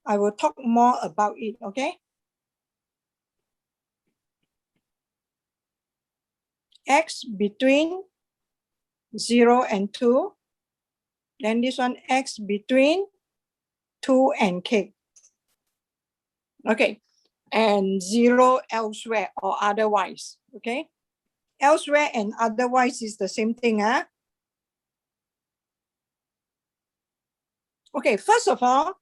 I will talk more about it, okay? X between 0 and 2. Then this one, X between 2 and K. Okay, and 0 elsewhere or otherwise, okay? Elsewhere and otherwise is the same thing, huh? Okay, first of all,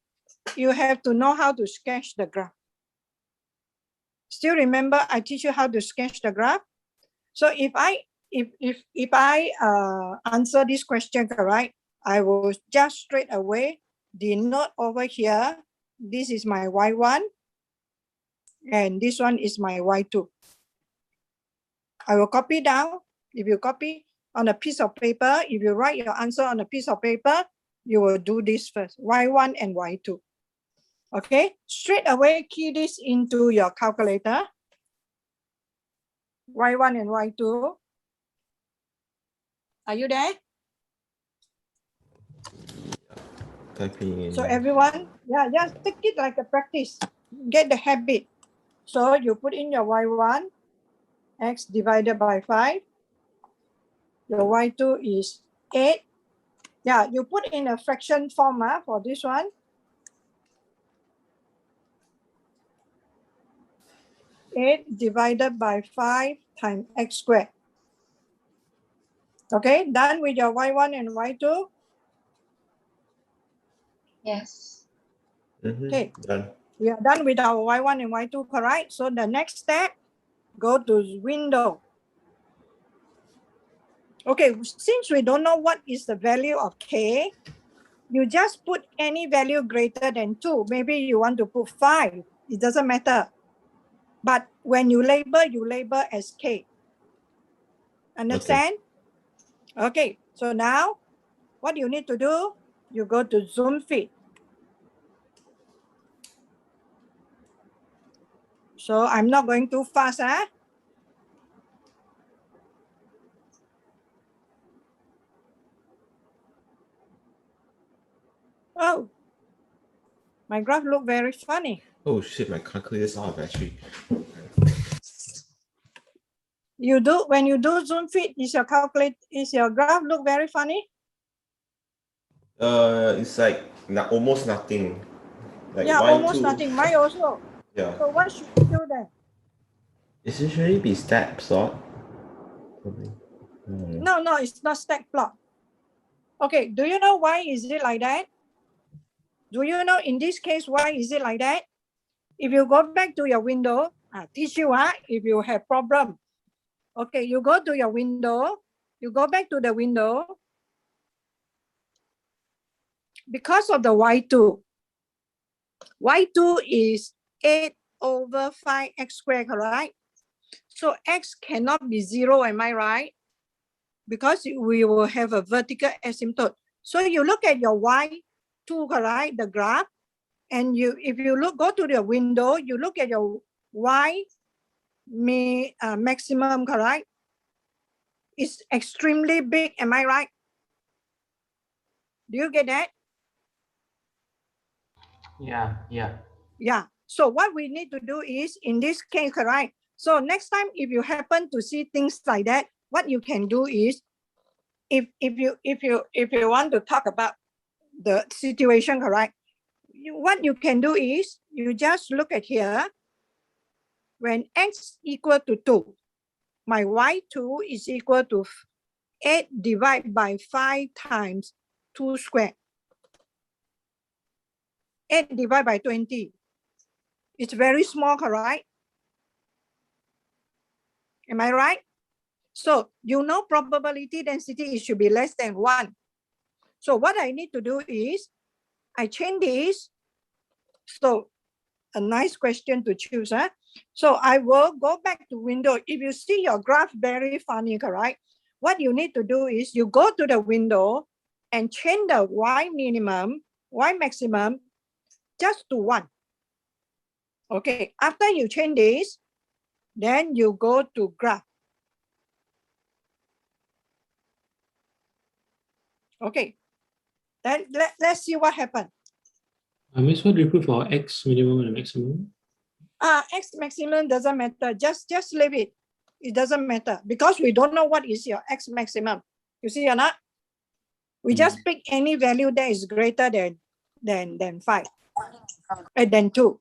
you have to know how to sketch the graph. Still remember I teach you how to sketch the graph? So if I answer this question correct, I will just straight away denote over here. This is my y1 and this one is my y2. I will copy down. If you copy on a piece of paper, if you write your answer on a piece of paper, you will do this first, y1 and y2. Okay, straight away key this into your calculator. Y1 and y2. Are you there? Typing in. So everyone, yeah, just take it like a practice. Get the habit. So you put in your y1, x divided by 5. Your y2 is 8. Yeah, you put in a fraction form for this one. Eight divided by 5 times x squared. Okay, done with your y1 and y2? Yes. Okay, Done. we are done with our y1 and y2, correct? So the next step, go to window. Okay, since we don't know what is the value of k, you just put any value greater than 2. Maybe you want to put 5. It doesn't matter. But when you label as k. Understand? Okay, so now what you need to do, you go to Zoom Fit. So I'm not going too fast, huh? Oh, my graph look very funny. Oh shit, my calculator's off actually. You do, when you do Zoom Fit, is your graph look very funny? It's like almost nothing. Like Yeah, Y2, almost nothing. Mine also. Yeah. So what should we do then? It should usually be step plot. No, it's not stack plot. Okay, do you know why is it like that? Do you know in this case, why is it like that? If you go back to your window, teach you if you have problem. Okay, you go to your window, you go back to the window. Because of the y2 is 8 over 5x squared, correct? So x cannot be 0, am I right? Because we will have a vertical asymptote. So you look at your y2, correct, the graph, and if you go to the window, you look at your y maximum, correct? It's extremely big, am I right? Do you get that? Yeah. Yeah. So what we need to do is, in this case, correct? So next time, if you happen to see things like that, what you can do is, if you want to talk about the situation, correct? What you can do is, you just look at here. When x equal to 2, my y2 is equal to 8 divided by 5 times 2 squared. 8 divided by 20. It's very small, correct? Am I right? So you know probability density, it should be less than 1. So what I need to do is, I change this. So a nice question to choose. So I will go back to window. If you see your graph very funny, correct? What you need to do is, you go to the window and change the y minimum, y maximum, just to 1. Okay, after you change this, then you go to graph. Okay, then let's see what happened. Miss, what do you put for x minimum and maximum? X maximum doesn't matter. Just leave it. It doesn't matter because we don't know what is your X maximum. You see or not? We just pick any value that is greater than 5, than 2.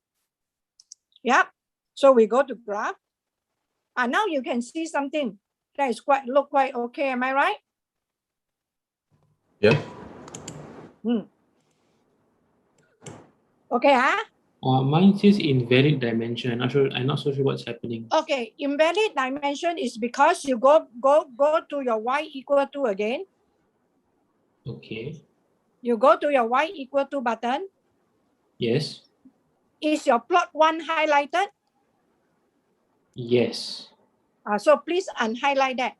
Yeah. So we go to graph. Now you can see something that is look quite okay. Am I right? Yep. Okay, huh? Mine says invalid dimension. I'm not so sure what's happening. Okay, invalid dimension is because you go to your y equal to again. Okay. You go to your y equal to button. Yes. Is your plot 1 highlighted? Yes. So please unhighlight that.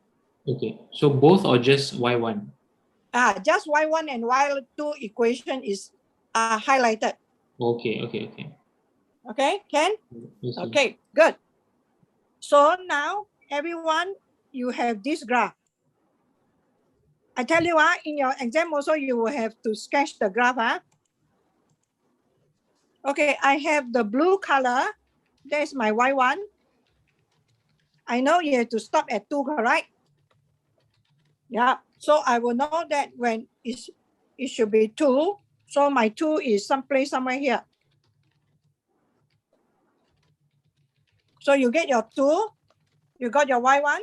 Okay. So both or just y1? Just y1 and y2 equation is highlighted. Okay. Okay, Ken? Yes, yes. Okay, good. So now, everyone, you have this graph. I tell you, in your exam also, you will have to sketch the graph. Okay, I have the blue color. That's my y1. I know you have to stop at 2, correct? Yeah, so I will know that when it should be 2. So my 2 is someplace somewhere here. So you get your 2, you got your y1.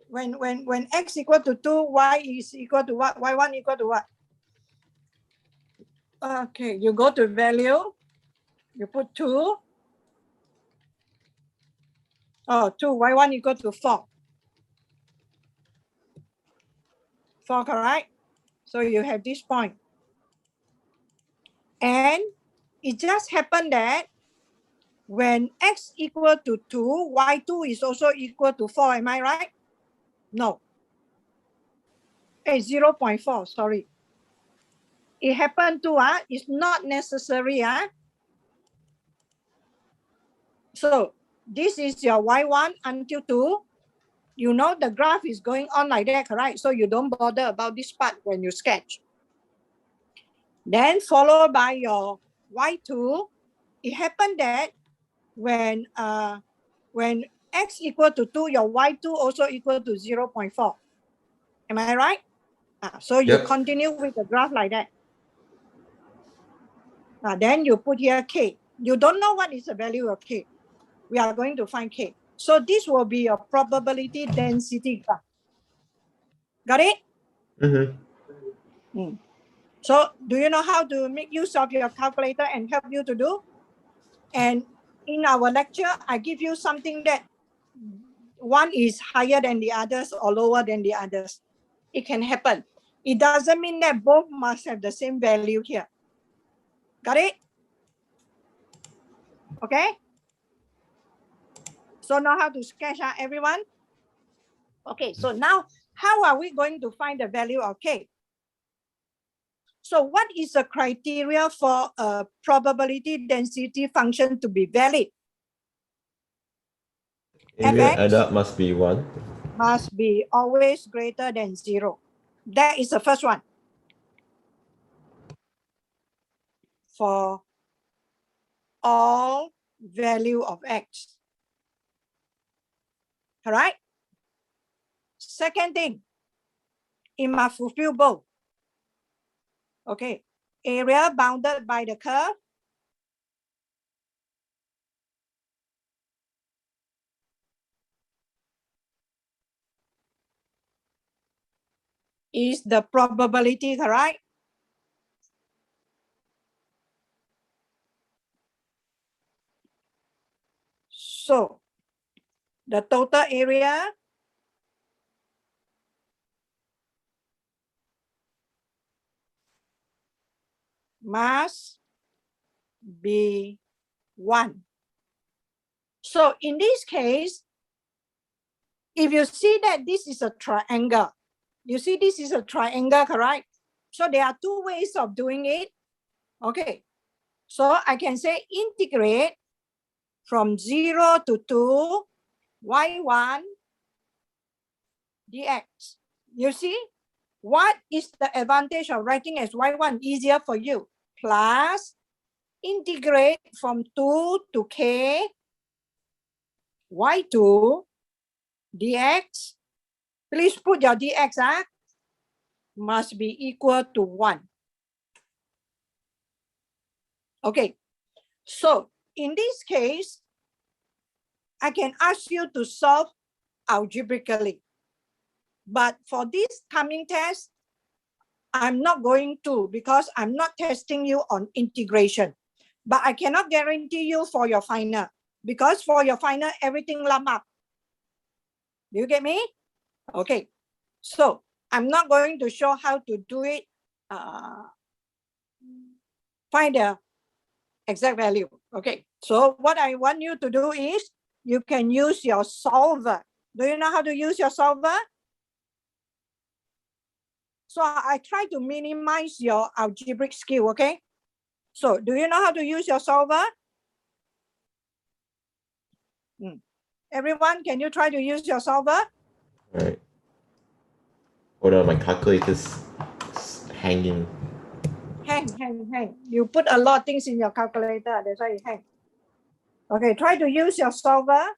When x equal to 2, y is equal to what? y1 equal to what? Okay, you go to value, you put 2. Oh, 2, y1 equal to 4. 4, correct? So you have this point. And it just happened that when x equal to 2, y2 is also equal to 4. Am I right? No. 0.4, sorry. It happened to, it's not necessary. So this is your y1 until 2. You know the graph is going on like that, correct? So you don't bother about this part when you sketch. Then followed by your y2. It happened that when x equal to 2, your y2 also equal to 0.4. Am I right? So you Yep. continue with the graph like that. Then you put here k. You don't know what is the value of k. We are going to find k. So this will be your probability density graph. Got it? Mm-hmm. So do you know how to make use of your calculator and help you to do? And in our lecture, I give you something that one is higher than the others or lower than the others. It can happen. It doesn't mean that both must have the same value here. Got it? Okay? So know how to sketch, everyone? Okay, so now how are we going to find the value of k? So what is the criteria for a probability density function to be valid? Area Fx add up must be 1. must be always greater than 0. That is the first one. For all value of x. All right? Second thing, it must fulfill both. Okay, area bounded by the curve is the probability, correct? So the total area must be 1. So in this case, if you see that this is a triangle, you see this is a triangle, correct? So there are 2 ways of doing it. Okay, so I can say integrate from 0 to 2, y1 dx. You see, What is the advantage of writing as y1? Easier for you. Plus integrate from 2 to k y2 dx. Please put your dx must be equal to 1. Okay, so in this case, I can ask you to solve algebraically. But for this coming test, I'm not going to, because I'm not testing you on integration. But I cannot guarantee you for your final, because for your final, everything lump up. Do you get me? Okay, so I'm not going to show how to do it. Find the exact value. Okay, so what I want you to do is you can use your solver. Do you know how to use your solver? So I try to minimize your algebraic skill, okay? So do you know how to use your solver? Everyone, can you try to use your solver? Right. Hold on, my calculator's hanging. Hang. You put a lot of things in your calculator, that's why you hang. Okay, try to use your solver.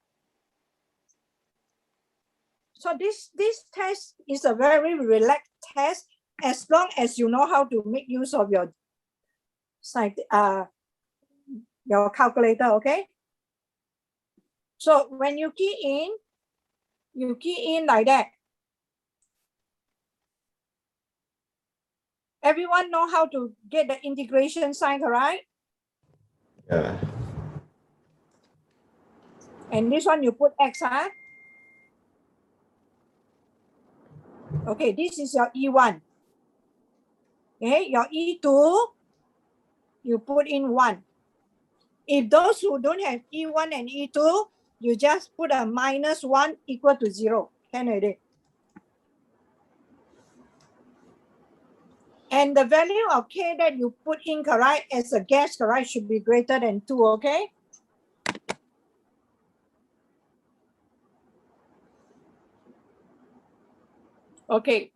So this test is a very relaxed test as long as you know how to make use of your calculator, okay? So when you key in like that. Everyone know how to get the integration sign, right? Yeah. And this one you put x, Okay, this is your E1. Okay, your E2, you put in 1. If those who don't have E1 and E2, you just put a -1 equal to 0. Can I do? And the value of k that you put in, correct, as a guess, correct, should be greater than 2, okay? Okay.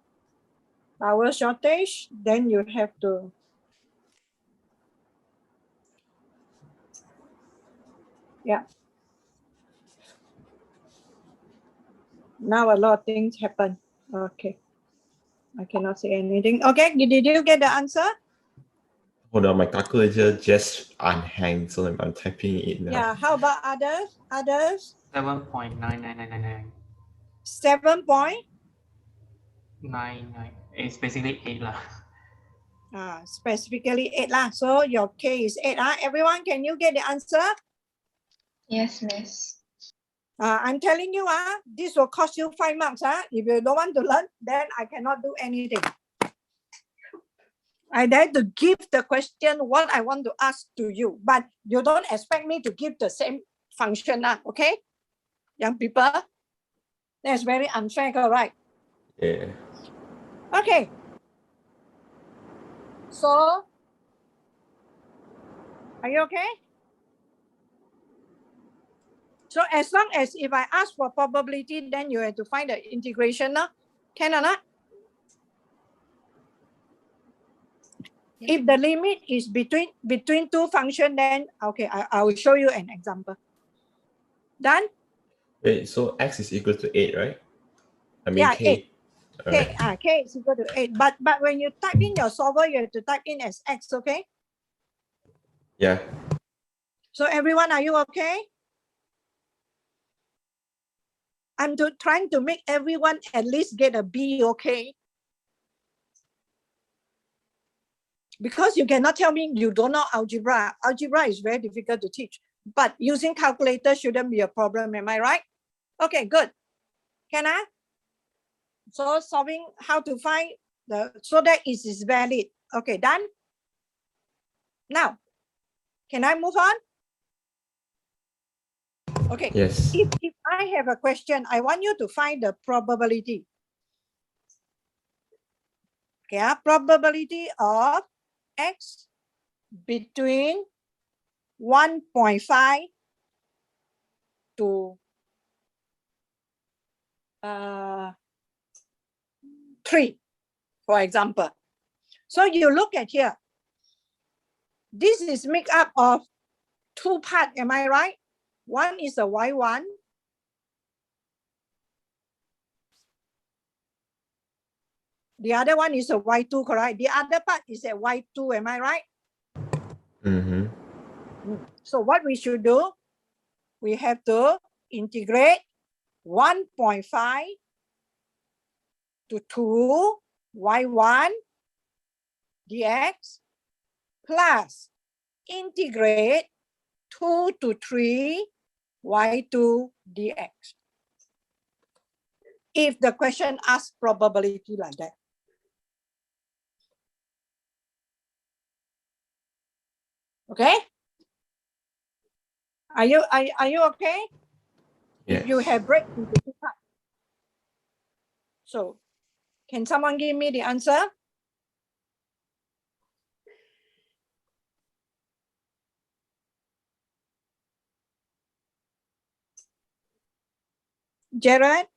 Power shortage, then you have to now a lot of things happen. Okay. I cannot say anything. Okay, did you get the answer? Hold on, my calculator just unhanged, so I'm typing it now. Yeah, how about others? 7.99999. 7 point? 99. It's basically 8 lah. Specifically 8 lah. So your K is 8. Everyone, can you get the answer? Yes, miss. I'm telling you, this will cost you 5 marks. If you don't want to learn, then I cannot do anything. I dare to give the question what I want to ask to you, but you don't expect me to give the same function, okay? Young people, that's very unfair, right? Yeah. Okay. So, are you okay? So as long as if I ask for probability, then you have to find the integration, can or not? If the limit is between two functions, then okay, I will show you an example. Done? Wait, so x is equal to 8, right? I mean Yeah, k. 8. Alright. K is equal to 8. But when you type in your solver, you have to type in as x, okay? Yeah. So everyone, are you okay? I'm trying to make everyone at least get a B, okay? Because you cannot tell me you don't know algebra. Algebra is very difficult to teach, but using calculator shouldn't be a problem. Am I right? Okay, good. Can I? So solving how to find so that it is valid. Okay, done. Now, can I move on? Okay. Yes. If I have a question, I want you to find the probability. Okay, probability of x between 1.5 to 3. for example. So you look at here. This is made up of two parts, am I right? One is a y1. The other one is a y2, correct? The other part is a y2, am I right? Mm-hmm. So what we should do, we have to integrate 1.5 to 2 y1 dx plus integrate 2 to 3 y2 dx. If the question asks probability like that. Okay? Are you okay? Yes. If you have break into two parts. So can someone give me the answer? Jared?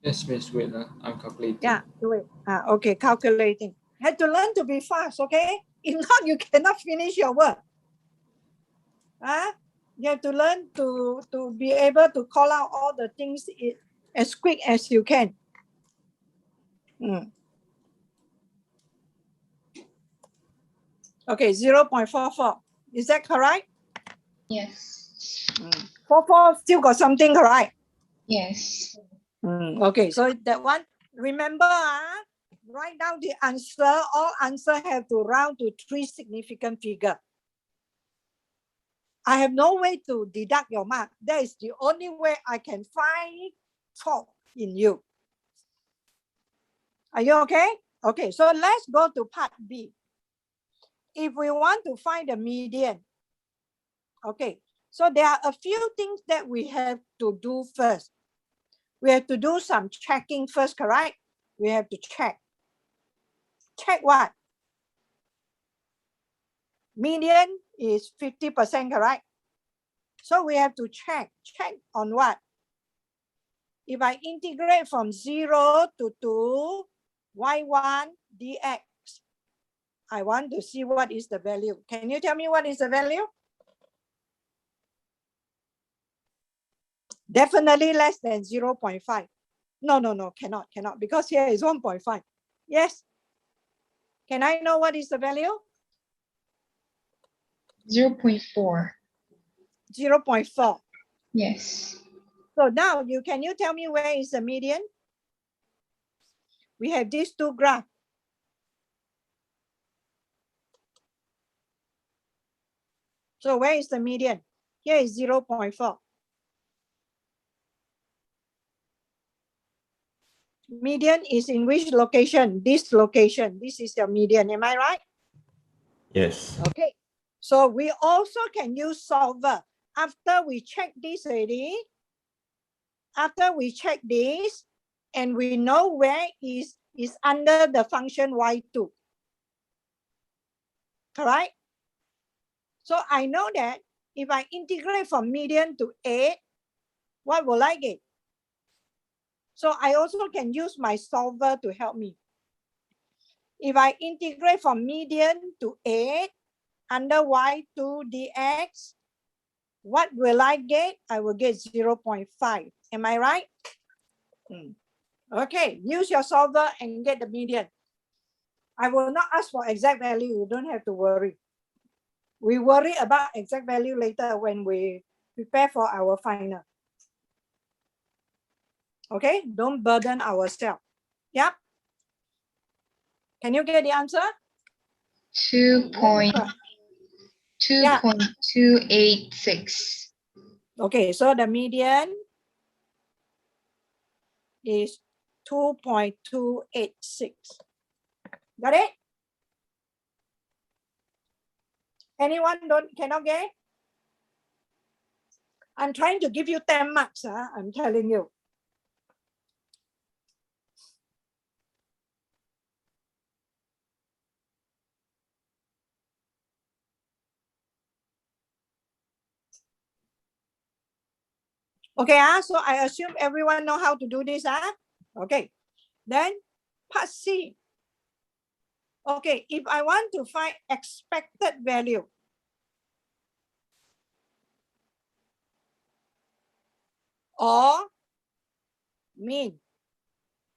Yes, Miss. Wait, I'm calculating. Yeah, do it. Okay, calculating. Had to learn to be fast, okay? If not, you cannot finish your work. You have to learn to be able to call out all the things as quick as you can. Okay, 0.44. Is that correct? Yes. 44 still got something, correct? Yes. Okay, so that one, remember, write down the answer. All answer have to round to 3 significant figure. I have no way to deduct your mark. That is the only way I can find fault in you. Are you okay? Okay, so let's go to part B. If we want to find the median, okay, so there are a few things that we have to do first. We have to do some checking first, correct? We have to check. Check what? Median is 50%, correct? So we have to check. Check on what? If I integrate from 0 to 2, y1 dx, I want to see what is the value. Can you tell me what is the value? Definitely less than 0.5. No, cannot, because here is 1.5. Yes. Can I know what is the value? 0.4. 0.4. Yes. So now can you tell me where is the median? We have these two graphs. So where is the median? Here is 0.4. Median is in which location? This location. This is your median. Am I right? Yes. Okay. So we also can use solver. After we check this already, after we check this, and we know where is under the function y2. Correct? So I know that if I integrate from median to 8, what will I get? So I also can use my solver to help me. If I integrate from median to 8 under y2 dx, what will I get? I will get 0.5. Am I right? Okay, use your solver and get the median. I will not ask for exact value. You don't have to worry. We worry about exact value later when we prepare for our final. Okay, don't burden ourselves. Yep. Can you get the answer? 2.286. Okay, so the median is 2.286. Got it? Anyone cannot get? I'm trying to give you 10 marks. I'm telling you. Okay, so I assume everyone know how to do this. Okay, then part C. Okay, if I want to find expected value, or mean.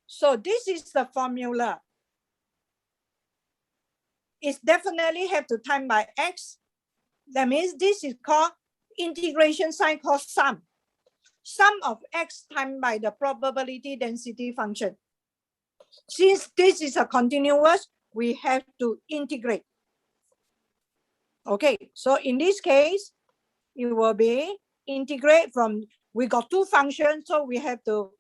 So this is the formula. It definitely have to time by x. That means this is called integration sign called sum. Sum of x times by the probability density function. Since this is a continuous, we have to integrate. Okay, so in this case, it will be integrate from, we got two functions, so we have to,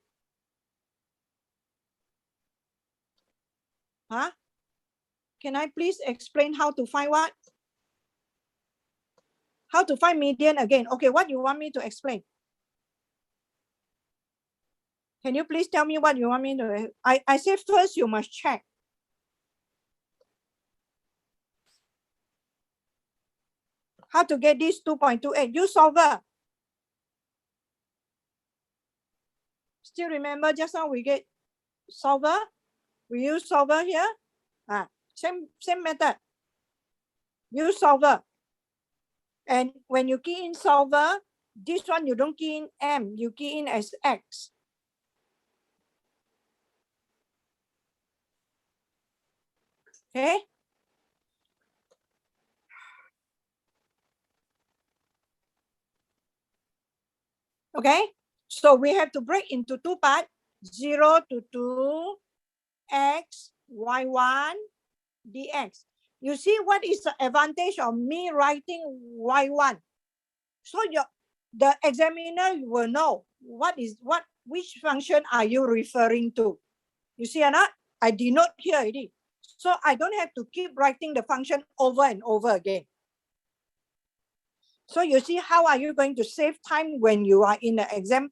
can I please explain how to find what? How to find median again? Okay, what you want me to explain? Can you please tell me what you want me to, I said first you must check. How to get this 2.28? Use solver. Still remember just now we get solver? We use solver here. Same method. Use solver. And when you key in solver, this one you don't key in M, you key in as X. Okay. Okay. So we have to break into two parts, 0 to 2, X, Y1, dx. You see what is the advantage of me writing Y1? So the examiner will know which function are you referring to. You see or not? I denote here already. So I don't have to keep writing the function over and over again. So you see how are you going to save time when you are in the exam?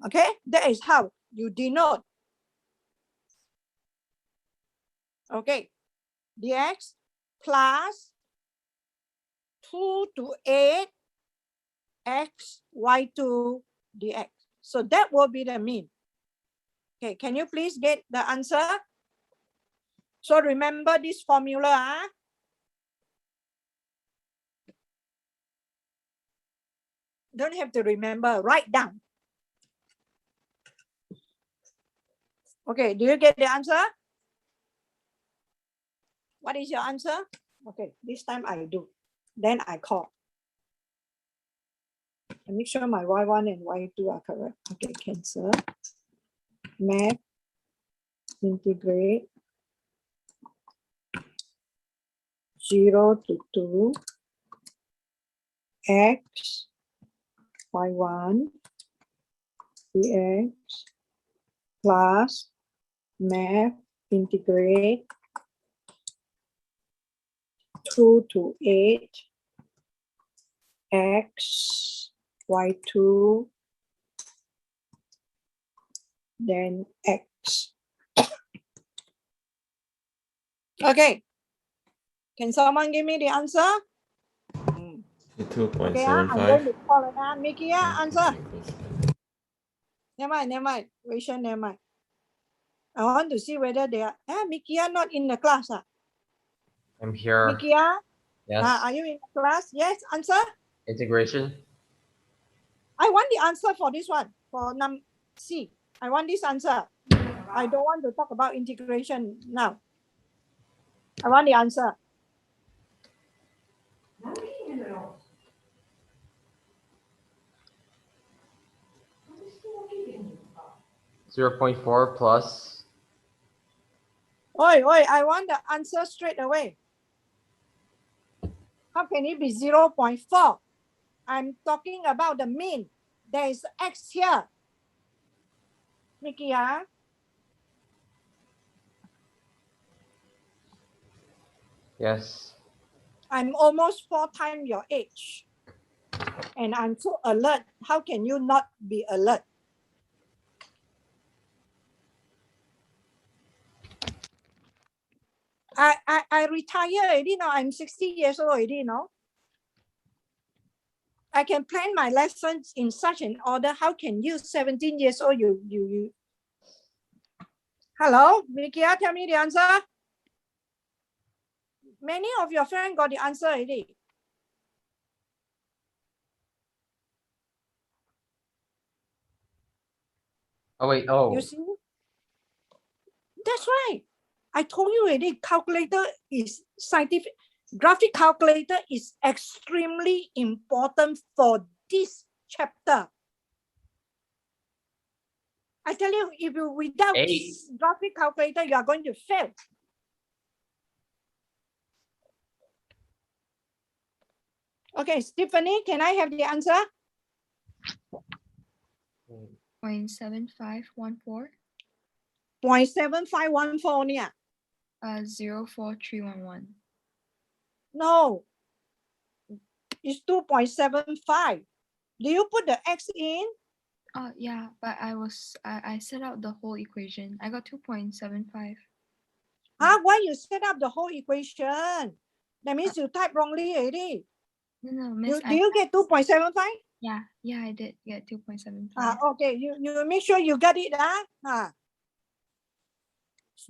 Okay, that is how you denote. Okay, dx plus 2 to 8 x y2 dx. So that will be the mean. Okay, can you please get the answer? So remember this formula. Don't have to remember, write down. Okay, do you get the answer? What is your answer? Okay, this time I do. Then I call. I make sure my y1 and y2 are correct. Okay, cancel. Math, integrate. 0 to 2, x, y1, dx, plus math, integrate 2 to 8, x, y2, then x. Okay. Can someone give me the answer? Okay, I'm going 2.75. to call it now. Mickey, answer. Never mind. Never mind. I want to see whether they are. Mickey not in the class. I'm here. Mickey, Yes. are you in the class? Yes, answer. Integration. I want the answer for this one, for C. I want this answer. I don't want to talk about integration now. I want the answer. .4 plus. Oi, I want the answer straight away. How can it be 0.4? I'm talking about the mean. There is x here. Mickey, Yes. I'm almost 4 times your age. And I'm so alert. How can you not be alert? I retire already now. I'm 60 years old already, you know. I can plan my lessons in such an order. How can you, 17 years old, you. Hello, Mikia, tell me the answer. Many of your friends got the answer already. Oh wait, oh. You see? That's right. I told you already, calculator is scientific. Graphic calculator is extremely important for this chapter. I tell you, if you without 8. graphic calculator, you are going to fail. Okay, Stephanie, can I have the answer? 0.7514, 0.7514 เนี่ย 04311. No, it's 2.75. Do you put the x in? Yeah, but I set out the whole equation. I got 2.75. Why you set up the whole equation? That means you type wrongly already. No, Miss, Do you get 2.75? yeah, I did get 2.75. Okay, you make sure you get it.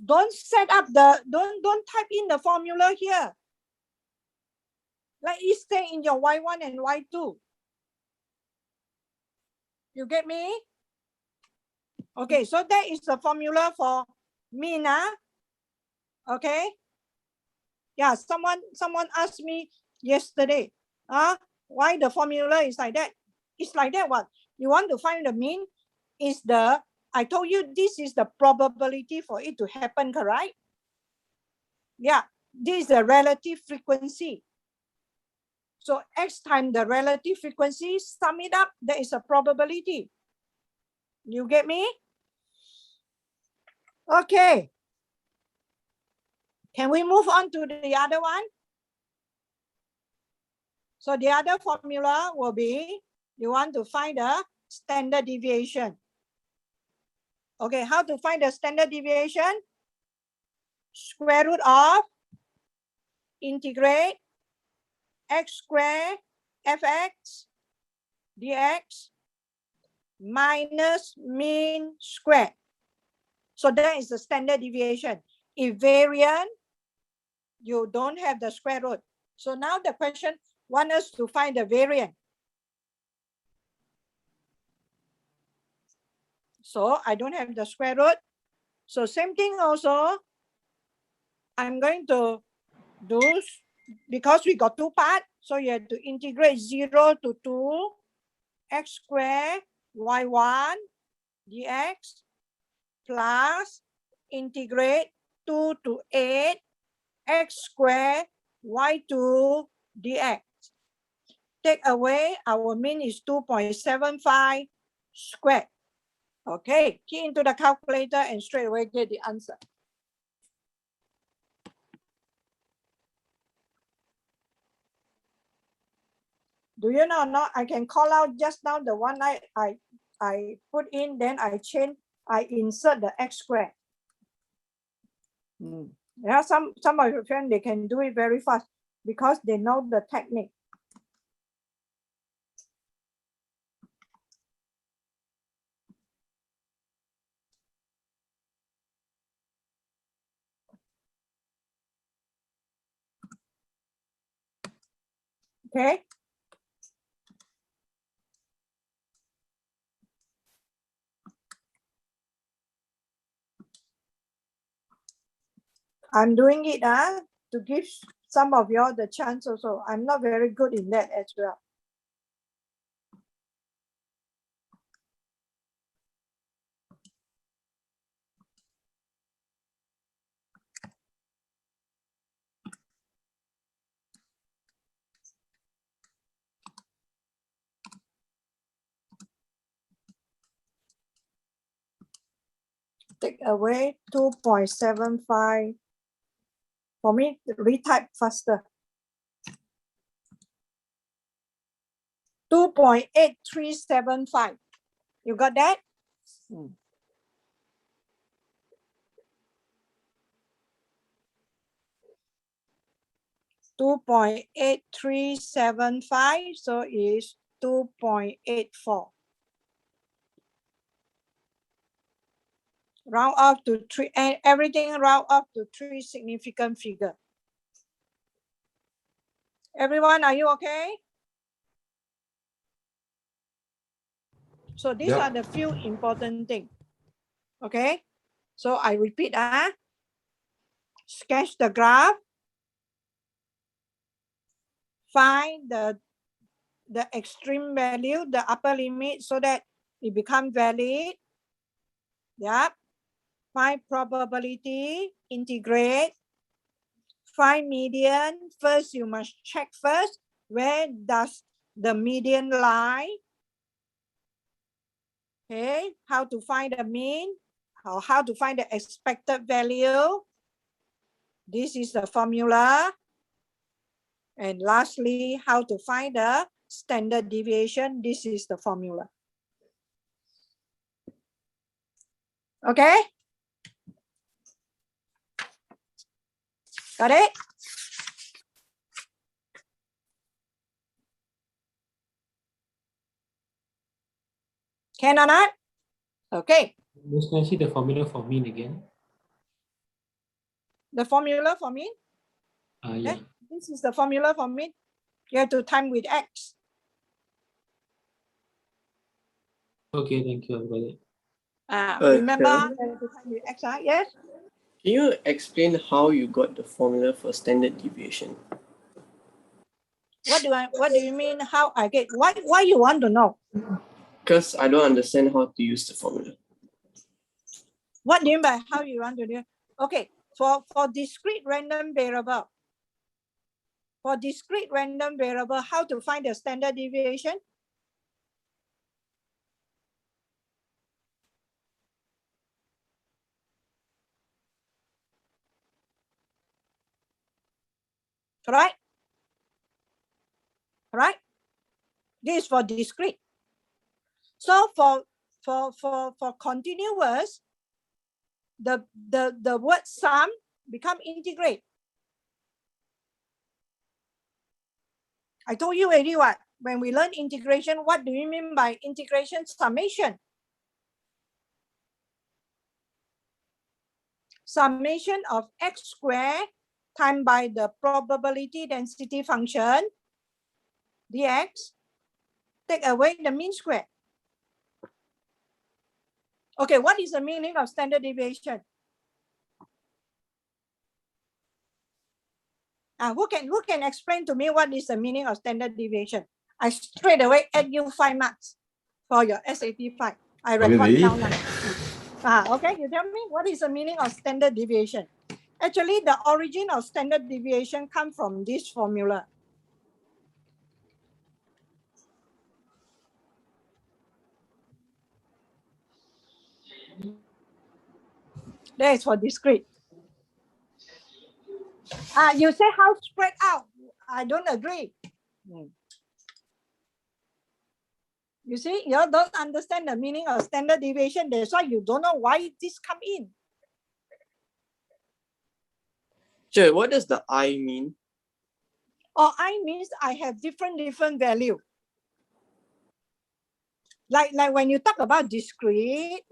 Don't set up don't type in the formula here. Let it stay in your Y1 and Y2. You get me? Okay, so that is the formula for mean. Okay. Yeah, someone asked me yesterday, why the formula is like that? It's like that one. You want to find the mean, I told you this is the probability for it to happen, correct? Yeah, this is the relative frequency. So x times the relative frequency, sum it up, there is a probability. You get me? Okay. Can we move on to the other one? So the other formula will be, you want to find the standard deviation. Okay, how to find the standard deviation? Square root of integrate x squared fx dx minus mean squared. So that is the standard deviation. If variant, you don't have the square root. So now the question wants us to find the variant. So I don't have the square root. So same thing also. I'm going to do, because we got two parts, so you have to integrate 0 to 2 x squared y1 dx plus integrate 2 to 8 x squared y2 dx. Take away, our mean is 2.75 squared. Okay, key into the calculator and straight away get the answer. Do you know not? I can call out just now the one I put in, then I change, I insert the x squared. There are some of your friends, they can do it very fast because they know the technique. Okay. I'm doing it to give some of you all the chance also. I'm not very good in that as well. Take away 2.75. For me, retype faster. 2.8375. You got that? 2.8375. So is 2.84. Round off to 3, and everything round off to 3 significant figure. Everyone, are you okay? So these Yep. are the few important things. Okay, so I repeat, sketch the graph, find the extreme value, the upper limit, so that it becomes valid. Yep. Find probability, integrate, find median. First, you must check first, where does the median lie? Okay, how to find the mean, or how to find the expected value. This is the formula. And lastly, how to find the standard deviation. This is the formula. Okay? Got it? Can or not? Okay. Miss, can I see the formula for mean again? The formula for mean? Yeah. This is the formula for mean. You have to time with X. Okay, thank you. I've got it. Remember, Sir? you have to time with X, yes? Can you explain how you got the formula for standard deviation? What do you mean how I get? Why you want to know? Because I don't understand how to use the formula. What do you mean by how you want to do it? Okay, for discrete random variable. For discrete random variable, how to find the standard deviation? Right? Right? This is for discrete. So for continuous, the word sum become integrate. I told you already what? When we learn integration, what do you mean by integration? Summation. Summation of x squared times by the probability density function, dx, take away the mean square. Okay, what is the meaning of standard deviation? Who can explain to me what is the meaning of standard deviation? I straight away add you 5 marks for your SAT 5. I record Really? down now. Okay, you tell me what is the meaning of standard deviation? Actually, the origin of standard deviation comes from this formula. That is for discrete. You say how spread out. I don't agree. You see, you don't understand the meaning of standard deviation. That's why you don't know why this come in. Sure, what does the I mean? I means I have different value. Like when you talk about discrete,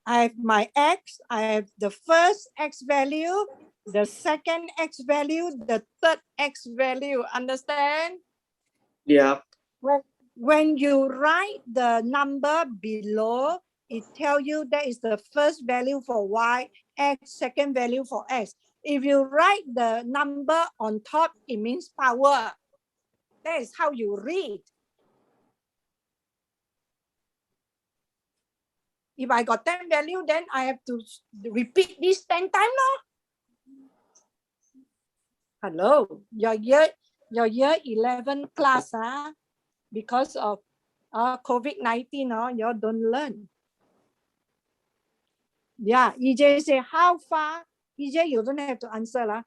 I have my X, I have the first X value, the second X value, the third X value. Understand? Yeah. When you write the number below, it tells you that is the first value for Y, X, second value for X. If you write the number on top, it means power. That is how you read. If I got 10 value, then I have to repeat this 10 times. No? Hello, your year 11 class, because of COVID-19, you don't learn. Yeah, EJ say, how far? EJ, you don't have to answer.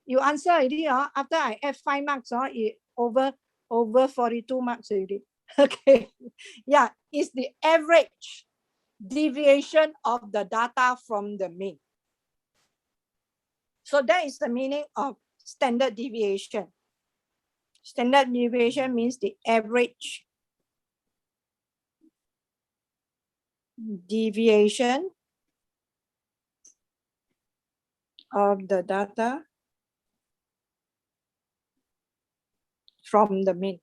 You answer already, after I add 5 marks, it over 42 marks already. Okay, yeah, it's the average deviation of the data from the mean. So that is the meaning of standard deviation. Standard deviation means the average deviation of the data from the mean.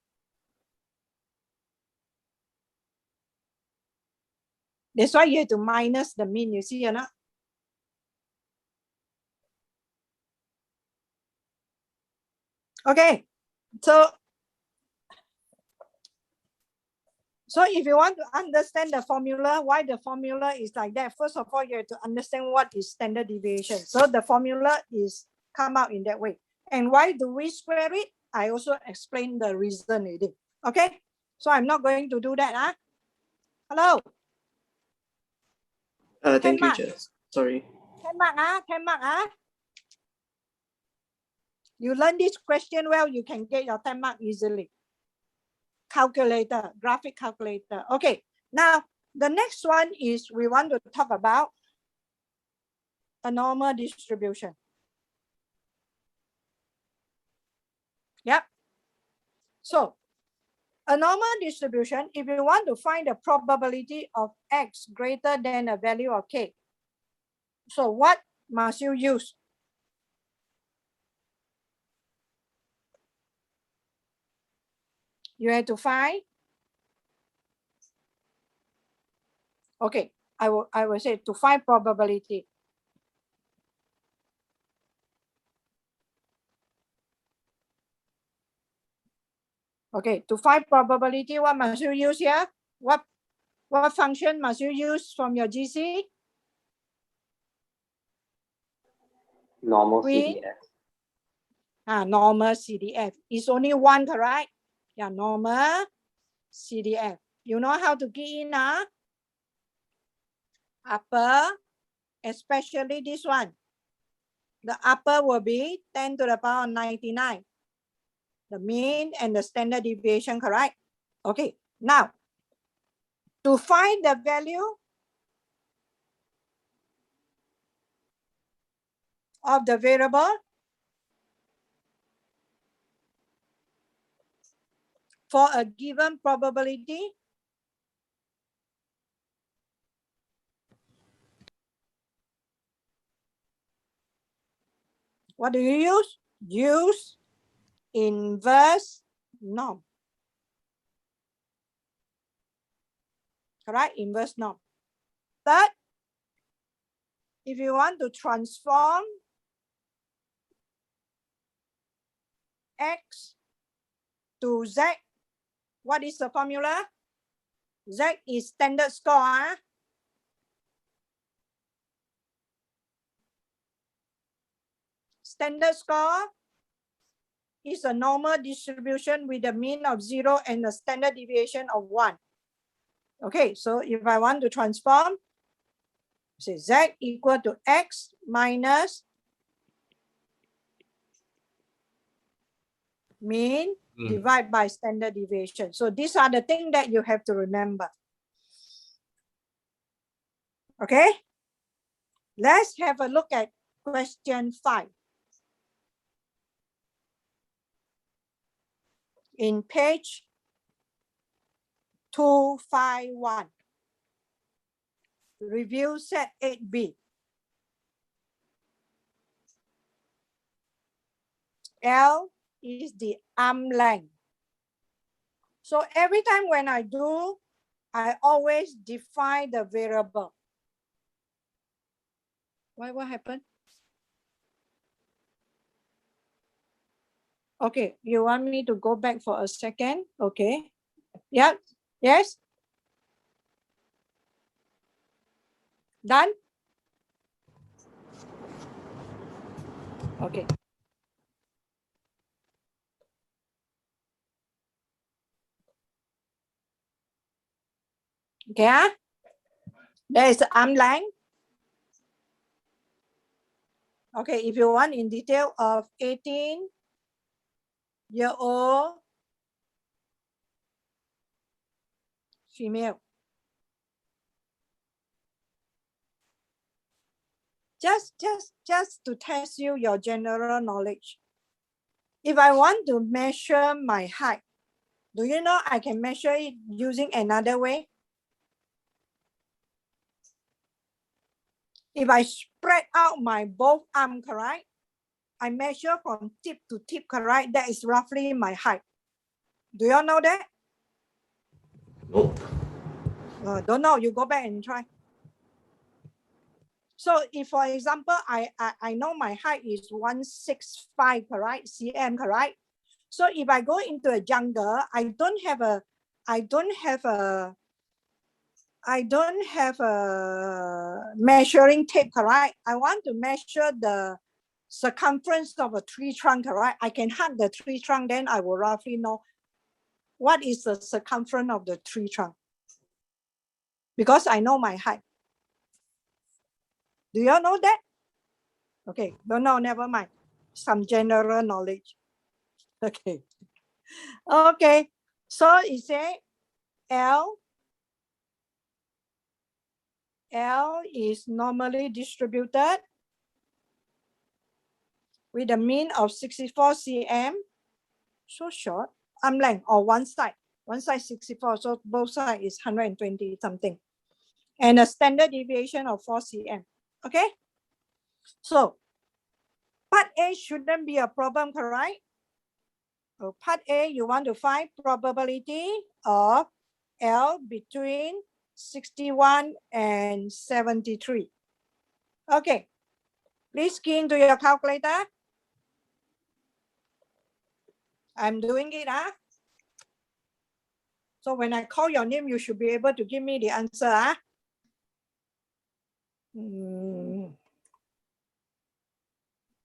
That's why you have to minus the mean, you see or not? Okay, so if you want to understand the formula, why the formula is like that, first of all, you have to understand what is standard deviation. So the formula is come out in that way. And why do we square it? I also explained the reason already. Okay, so I'm not going to do that. Huh? Hello? Thank you, mark. Chair. Sorry. 10 mark, huh? 10 mark, huh? You learn this question well, you can get your 10 mark easily. Calculator, graphic calculator. Okay, now the next one is we want to talk about a normal distribution. Yep. So a normal distribution, if you want to find the probability of X greater than a value of K, so what must you use? You have to find. Okay, I will say to find probability. Okay, to find probability, what must you use here? What function must you use from your GC? Normal We- CDF. Normal CDF. It's only one, correct? Yeah, normal CDF. You know how to key in, upper, especially this one. The upper will be 10 to the power 99. The mean and the standard deviation, correct? Okay, now, to find the value of the variable, for a given probability, what do you use? Use inverse norm. Correct? Inverse norm. Third, if you want to transform X to Z, what is the formula? Z is standard score. Standard score is a normal distribution with a mean of 0 and a standard deviation of 1. Okay, so if I want to transform, say Z equal to X minus mean divided by standard deviation. So these are the things that you have to remember. Okay, let's have a look at question 5. In page 251, review set 8B. L is the arm length. So every time when I do, I always define the variable. Why, what happened? Okay, you want me to go back for a second? Okay. Yeah, yes? Done? Okay. Okay, there is the arm length. Okay, if you want in detail of 18-year-old female. Just to test you your general knowledge. If I want to measure my height, do you know I can measure it using another way? If I spread out my both arm, correct? I measure from tip to tip, correct? That is roughly my height. Do you all know that? Nope. Don't know, you go back and try. So if, for example, I know my height is 165, correct? cm, correct? So if I go into a jungle, I don't have a measuring tape, correct? I want to measure the circumference of a tree trunk, correct? I can hug the tree trunk, then I will roughly know what is the circumference of the tree trunk, because I know my height. Do you all know that? Okay, don't know, never mind. Some general knowledge. Okay. Okay, so it says L is normally distributed with a mean of 64 cm. So short. Arm length or one side 64, so both sides is 120 something. And a standard deviation of 4 cm. Okay? So part A shouldn't be a problem, correct? So part A, you want to find probability of L between 61 and 73. Okay, please key into your calculator. I'm doing it, huh? So when I call your name, you should be able to give me the answer, huh?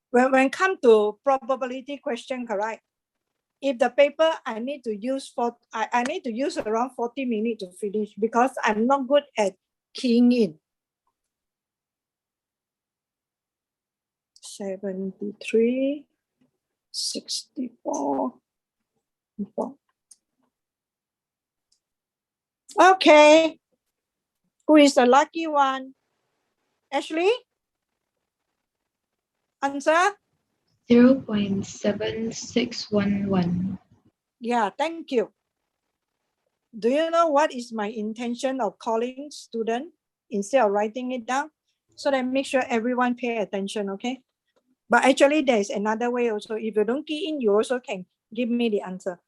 When it comes to probability question, correct? If the paper I need to use I need to use around 40 minutes to finish, because I'm not good at keying in. 73, 64. Okay. Who is the lucky one? Ashley? Answer? 0.7611. Yeah, thank you. Do you know what is my intention of calling student instead of writing it down? So that make sure everyone pay attention, okay? But actually there is another way also. If you don't key in, you also can give me the answer.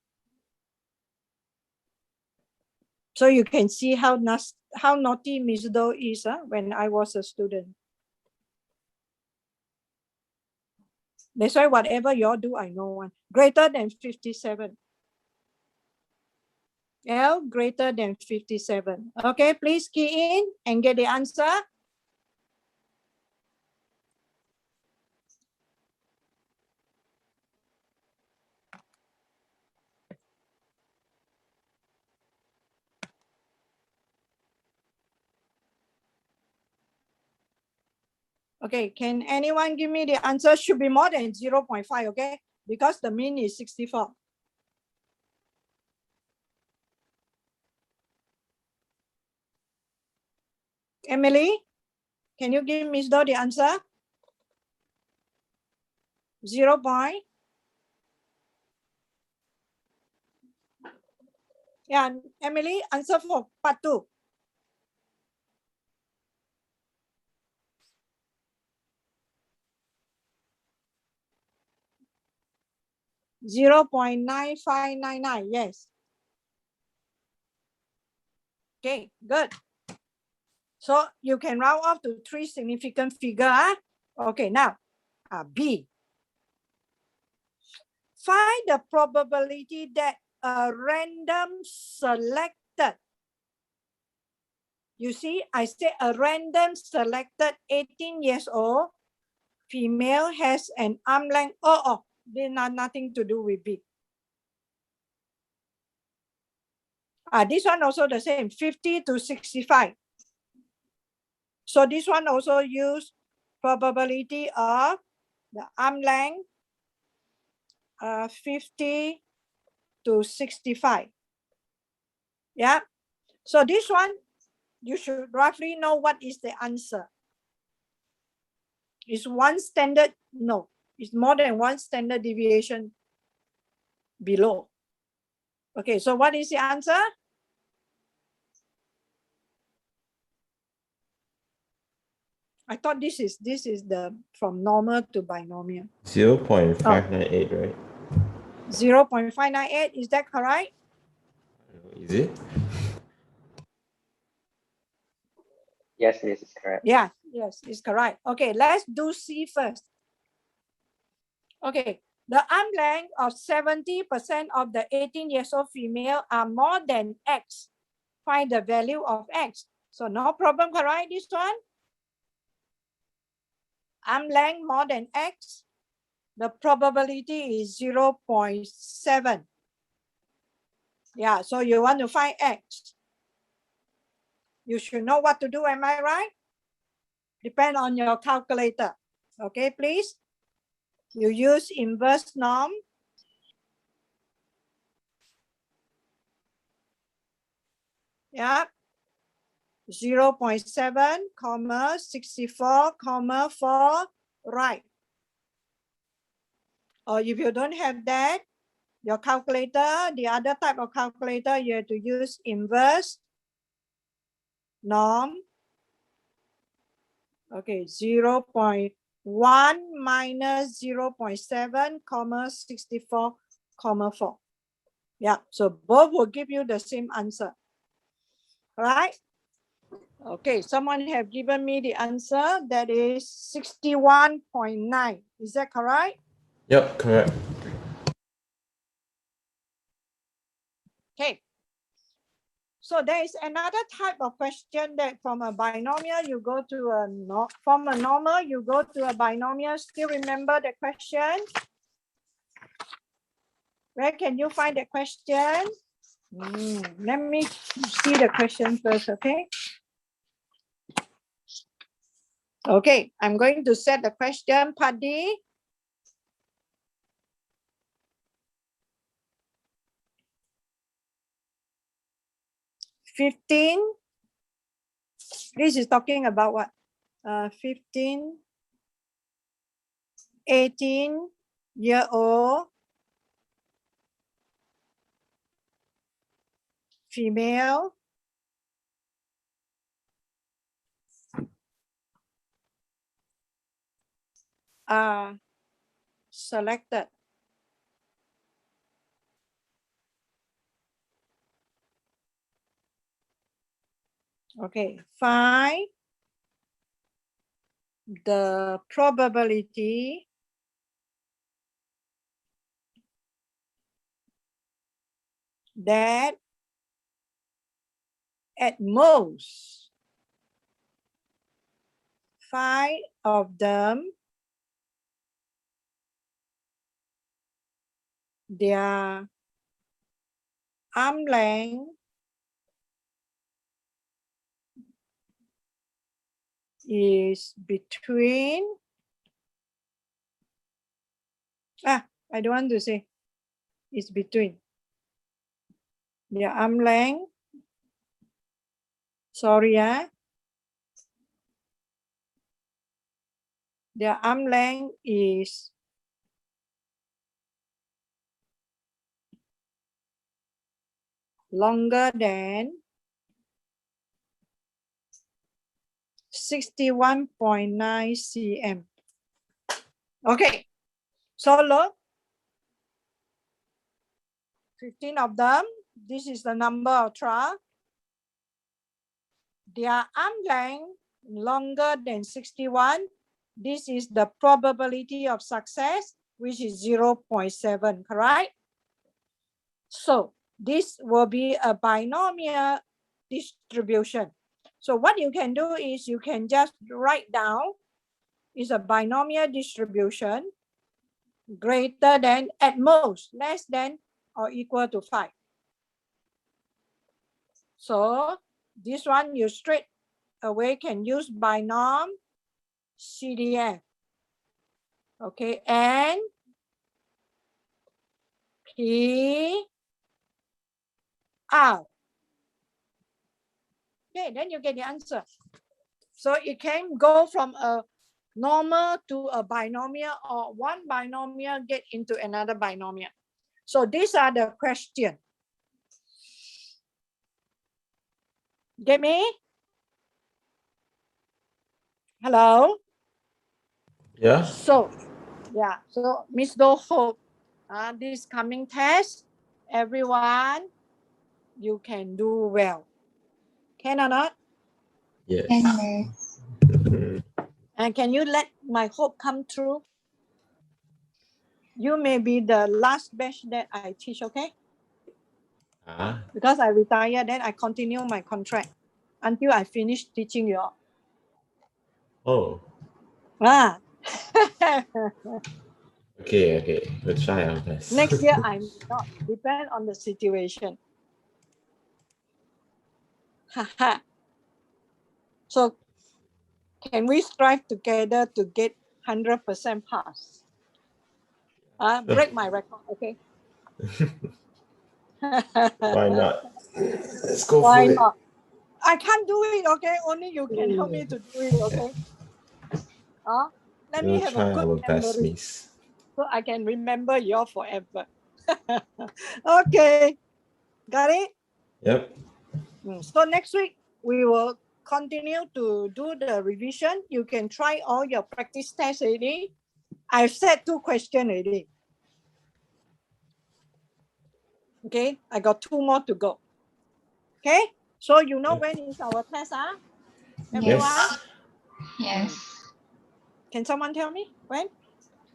So you can see how naughty Miss Do is when I was a student. That's why whatever you all do, I know one. Greater than 57. L greater than 57. Okay, please key in and get the answer. Okay, can anyone give me the answer? Should be more than 0.5, okay? Because the mean is 64. Emily, can you give Miss Do the answer? 0. Yeah, Emily, answer for part 2. .9599, yes. Okay, good. So you can round off to 3 significant figures. Okay, now B. Find the probability that a random selected. You see, I say a random selected 18 years old female has an arm length. Oh, they have nothing to do with B. This one also the same, 50 to 65. So this one also use probability of the arm length 50 to 65. Yeah. So this one, you should roughly know what is the answer. Is one standard? No, it's more than one standard deviation below. Okay, so what is the answer? I thought this is the from normal to binomial. 0.598, right? 0.598, is that correct? Is it? Yes, this is correct. Yeah, yes, it's correct. Okay, let's do C first. Okay, the arm length of 70% of the 18 years old female are more than X. Find the value of X. So no problem, correct, this one? Arm length more than X. The probability is 0.7. Yeah, so you want to find X. You should know what to do, am I right? Depend on your calculator. Okay, please. You use inverse norm. Yeah. 0.7, 64, 4, right. Or if you don't have that, your calculator, the other type of calculator, you have to use inverse norm. Okay, 0.1 minus 0.7, 64, 4. Yeah, so both will give you the same answer. Right? Okay, someone have given me the answer. That is 61.9. Is that correct? Yep, correct. Okay. So there is another type of question that from a binomial, you go to a from a normal, you go to a binomial. Still remember the question? Where can you find the question? Let me see the question first, okay? Okay, I'm going to set the question, Paddy. $15. This is talking about what? 15, 18-year-old female are selected. Okay, find the probability that at most 5 of them their arm length is between, I don't want to say it's between. Their arm length, sorry, their arm length is longer than 61.9 cm. Okay, so look, 15 of them, this is the number of trial. Their arm length longer than 61. This is the probability of success, which is 0.7, correct? So this will be a binomial distribution. So what you can do is you can just write down is a binomial distribution greater than, at most, less than or equal to 5. So this one you straight away can use binom CDF. Okay, and P R. Okay, then you get the answer. So it can go from a normal to a binomial, or one binomial get into another binomial. So these are the questions. Get me? Hello? Yeah. So, yeah, so Miss Do hope this coming test, everyone, you can do well. Can or not? Yes. And Mhm. And can you let my hope come true? You may be the last batch that I teach, okay? Ah, Because I retire, then I continue my contract until I finish teaching you all. oh, Ah. okay. We'll try our best. Next year, I may not, depend on the situation. So, can we strive together to get 100% pass? Break my record, okay? Why not? Let's go Why for it. not? I can't do it, okay? Only you can help me to do it, okay? Let me We'll have try a good our best, memory Miss. so I can remember you all forever. Okay, got it? Yep. So next week, we will continue to do the revision. You can try all your practice tests already. I've set 2 questions already. Okay, I got 2 more to go. Okay, so you know Yep. when is our test, Yes. everyone? yes, Can someone tell me when?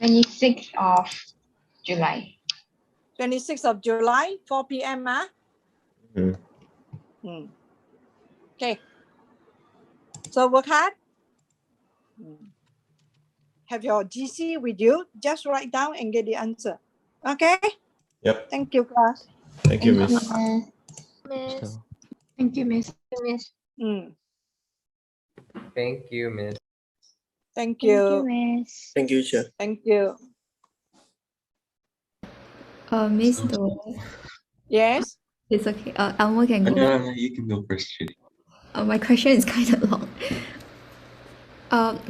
26th of July. 26th of July, 4 p.m. Mhm. Okay, so work hard. Have your GC with you. Just write down and get the answer. Okay, Yep. thank you, class. Thank you, Miss. Miss. Thank you, Miss. Thank you, Miss. Thank Thank you, you. Miss. Thank you, Sir. Thank you. Miss Do, Yes. it's okay. Elmo can go. You can go first, Judy. My question is kind of long.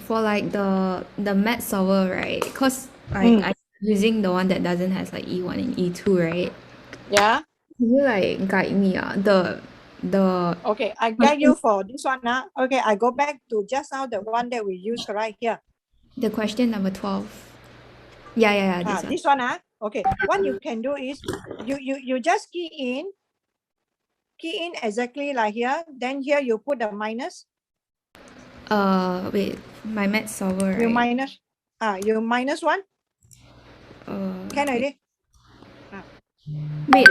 For like the math solver, right? Cause I'm using the one that doesn't has like E1 and E2, right? Yeah. Can you like guide me? The Okay, I guide you for this one now. Okay, I go back to just now the one that we used right here. the question number 12. Yeah, this one. This one. Okay, what you can do is you just key in exactly like here. Then here you put the minus. Wait, my math solver, You right? minus. You minus 1. Can I okay. do? Wait,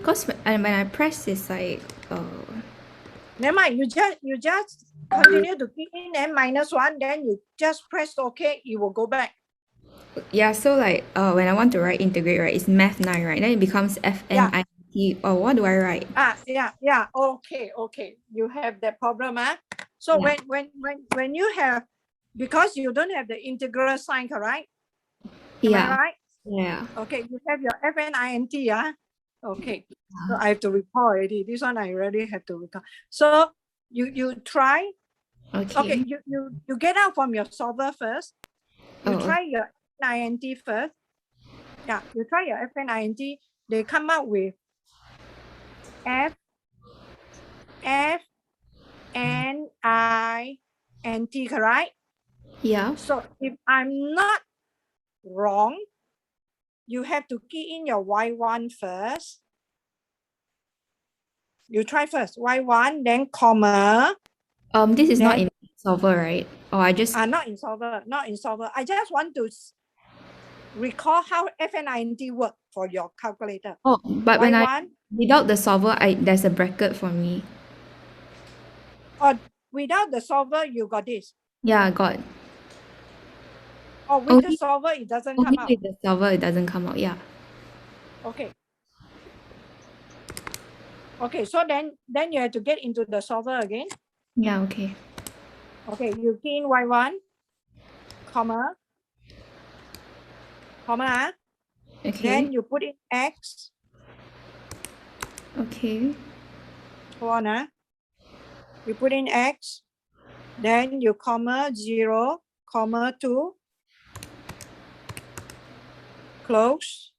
cause when I press it's like Never mind. You just continue to key in and minus 1. Then you just press OK. It will go back. yeah, so like when I want to write integrate, right, it's math 9, right? Then it becomes FNIT. Or what do I write? Yeah. Okay. You have that problem, So Yeah. when you have, because you don't have the integral sign, correct? Am I Yeah. right? Yeah. Okay, you have your FNINT, Okay, so I have to recall already. This one I already have to recall. So you try. Okay, you get out from your solver first. You try your FNINT first. Yeah, you try your FNINT. They come out with FNINT, correct? Yeah. So if I'm not wrong, you have to key in your Y1 first. You try first, Y1, then comma. This is not then, in solver, right? Or I just not in solver. I just want to recall how FNINT work for your calculator. but when I Y1, without the solver, there's a bracket for me. or without the solver, you got this. Yeah, I got. Or with the solver, it doesn't come Only out. with the solver, it doesn't come out. Yeah. Okay. Okay, so then you have to get into the solver again. Yeah. Okay. Okay, you key in Y1, comma. Okay. Then you put in X. Okay. Hold on, You put in X. Then you comma 0, comma 2. Close.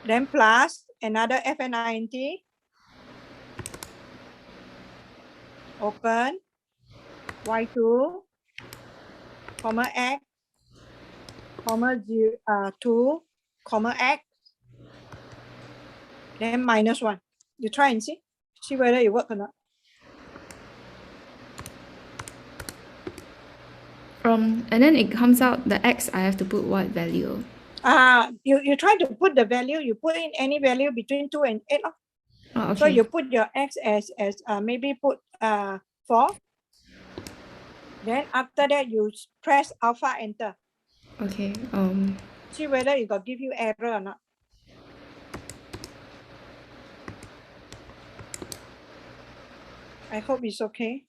then plus another fnint, open, y2, comma x, comma 2, comma x, then minus 1. You try and see whether it works or not. And then it comes out the x, I have to put what value? You try to put the value, you put in any value between 2 and 8. Oh, okay. So you put your x as maybe put 4. Then after that you press alpha enter. Okay. See whether it got give you error or not. I hope it's okay.